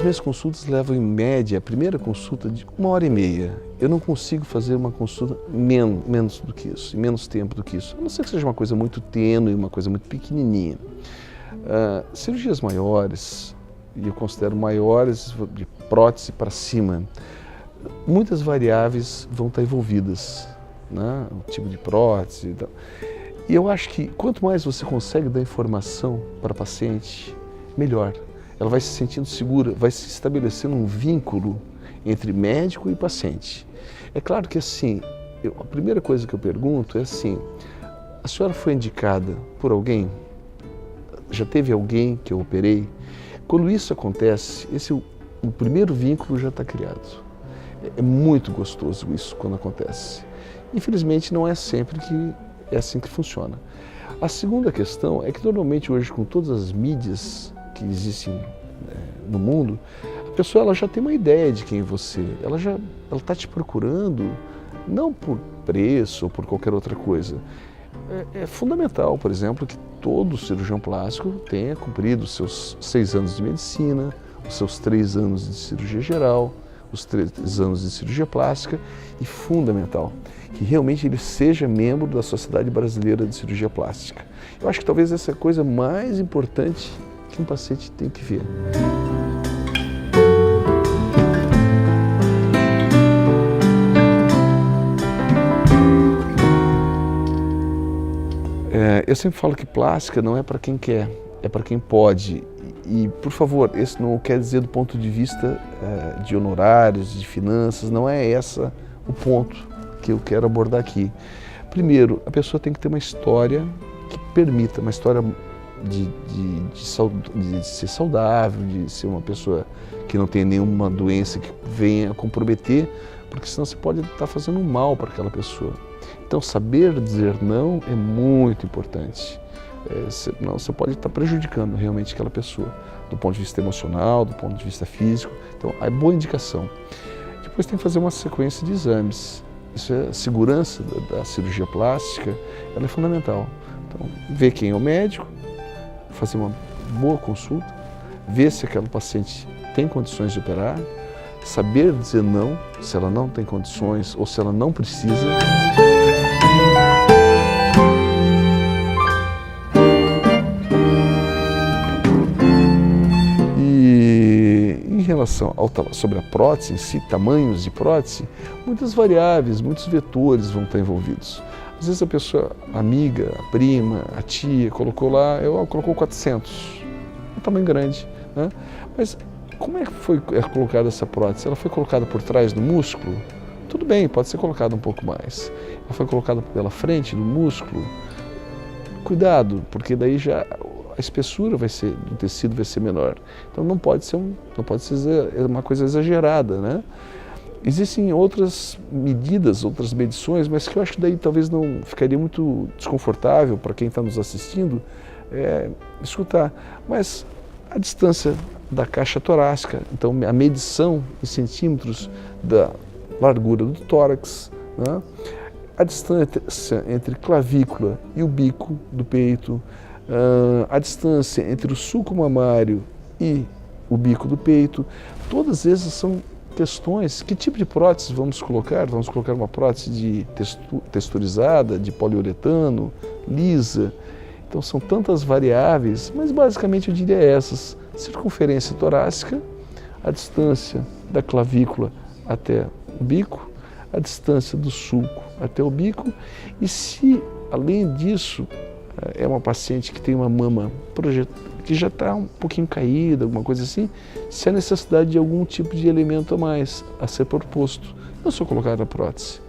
minhas consultas levam em média, a primeira consulta de 1h30. Eu não consigo fazer uma consulta menos do que isso, em menos tempo do que isso. A não ser que seja uma coisa muito tênue, uma coisa muito pequenininha. Cirurgias maiores, e eu considero maiores de prótese para cima, muitas variáveis vão estar envolvidas, né? O tipo de prótese e tal. E eu acho que quanto mais você consegue dar informação para a paciente, melhor. Ela vai se sentindo segura, vai se estabelecendo um vínculo entre médico e paciente. É claro que assim, a primeira coisa que eu pergunto é assim, a senhora foi indicada por alguém? Já teve alguém que eu operei? Quando isso acontece, o primeiro vínculo já está criado. É muito gostoso isso quando acontece. Infelizmente não é sempre que é assim que funciona. A segunda questão é que normalmente hoje com todas as mídias que existem no mundo, a pessoa ela já tem uma ideia de quem você é. Ela está te procurando não por preço ou por qualquer outra coisa. É fundamental, por exemplo, que todo cirurgião plástico tenha cumprido os seus 6 anos de medicina, os seus 3 anos de cirurgia geral, os 3 anos de cirurgia plástica e, fundamental, que realmente ele seja membro da Sociedade Brasileira de Cirurgia Plástica. Eu acho que talvez essa é a coisa mais importante que um paciente tem que ver. Eu sempre falo que plástica não é para quem quer, é para quem pode. E, por favor, isso não quer dizer do ponto de vista de honorários, de finanças, não é esse o ponto que eu quero abordar aqui. Primeiro, a pessoa tem que ter uma história que permita, uma história de ser saudável, de ser uma pessoa que não tem nenhuma doença que venha a comprometer, porque senão você pode estar fazendo um mal para aquela pessoa. Então, saber dizer não é muito importante. Senão você pode estar prejudicando realmente aquela pessoa, do ponto de vista emocional, do ponto de vista físico. Então, é boa indicação. Depois tem que fazer uma sequência de exames. Isso é a segurança da cirurgia plástica, ela é fundamental. Então, ver quem é o médico, fazer uma boa consulta, ver se aquela paciente tem condições de operar, saber dizer não, se ela não tem condições ou se ela não precisa. Em relação sobre a prótese em si, tamanhos de prótese, muitas variáveis, muitos vetores vão estar envolvidos. Às vezes a pessoa, a amiga, a prima, a tia, colocou lá, colocou 400, um tamanho grande, né? Mas como é que foi colocada essa prótese? Ela foi colocada por trás do músculo? Tudo bem, pode ser colocada um pouco mais. Ela foi colocada pela frente do músculo? Cuidado, porque daí já a espessura do tecido vai ser menor. Então não pode ser uma coisa exagerada, né? Existem outras medidas, outras medições, mas que eu acho que daí talvez não ficaria muito desconfortável para quem está nos assistindo escutar. Mas a distância da caixa torácica, então a medição em centímetros da largura do tórax, né? A distância entre clavícula e o bico do peito, a distância entre o sulco mamário e o bico do peito, todas essas são questões. Que tipo de prótese vamos colocar? Vamos colocar uma prótese texturizada, de poliuretano, lisa? Então são tantas variáveis, mas basicamente eu diria essas: circunferência torácica, a distância da clavícula até o bico, a distância do sulco até o bico, e se além disso é uma paciente que tem uma mama que já está um pouquinho caída, alguma coisa assim, se há necessidade de algum tipo de elemento a mais a ser proposto, não só colocar a prótese,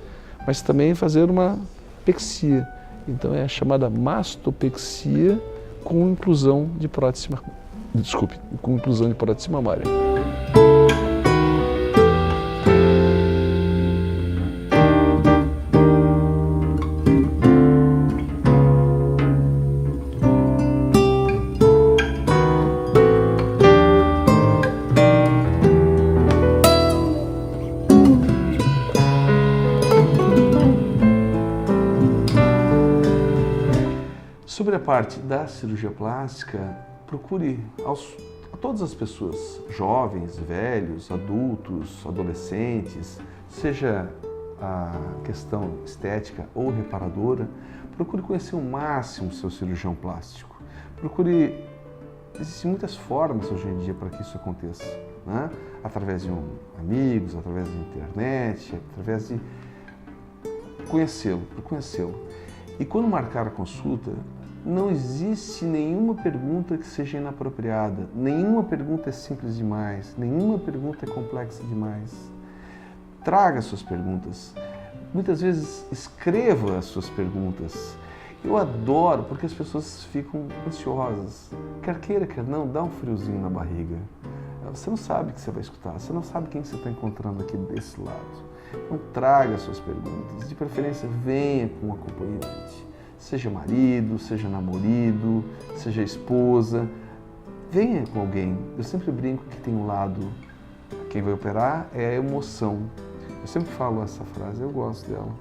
mas também fazer uma pexia. Então é a chamada mastopexia com inclusão de prótese, com inclusão de prótese mamária. Sobre a parte da cirurgia plástica, procure a todas as pessoas, jovens, velhos, adultos, adolescentes, seja a questão estética ou reparadora, procure conhecer o máximo o seu cirurgião plástico. Procure, existem muitas formas hoje em dia para que isso aconteça, né? Através de amigos, através da internet, através de conhecê-lo. E quando marcar a consulta, não existe nenhuma pergunta que seja inapropriada, nenhuma pergunta é simples demais, nenhuma pergunta é complexa demais. Traga suas perguntas. Muitas vezes escreva as suas perguntas. Eu adoro porque as pessoas ficam ansiosas. Quer queira, quer não, dá um friozinho na barriga. Você não sabe o que você vai escutar, você não sabe quem você está encontrando aqui desse lado. Então traga suas perguntas, de preferência venha com um acompanhante. Seja marido, seja namorado, seja esposa, venha com alguém. Eu sempre brinco que tem um lado, quem vai operar é a emoção. Eu sempre falo essa frase, eu gosto dela.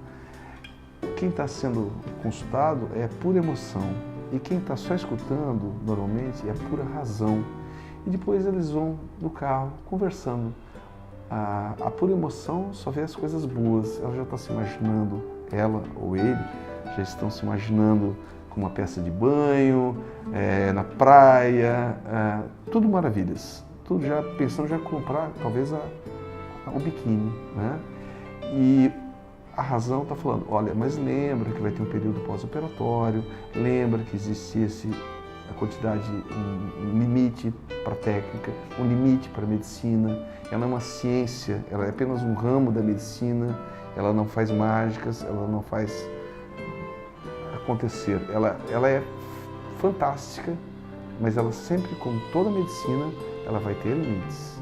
Quem está sendo consultado é pura emoção e quem está só escutando, normalmente, é pura razão. E depois eles vão no carro conversando. A pura emoção só vê as coisas boas, ela já está se imaginando, ela ou ele, já estão se imaginando com uma peça de banho, na praia, tudo maravilhas. Tudo já pensando já comprar, talvez, o biquíni, né? E a razão está falando, olha, mas lembra que vai ter um período pós-operatório, lembra que existe a quantidade, um limite para a técnica, um limite para a medicina. Ela é uma ciência, ela é apenas um ramo da medicina, ela não faz mágicas, ela não faz acontecer. Ela é fantástica, mas ela sempre, como toda medicina, ela vai ter limites.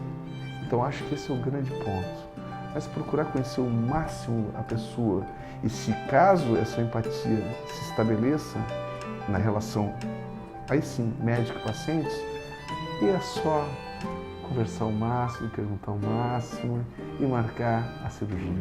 Então acho que esse é o grande ponto. Mas procurar conhecer o máximo a pessoa e se caso essa empatia se estabeleça na relação, aí sim, médico-paciente, e é só conversar o máximo, perguntar o máximo e marcar a cirurgia.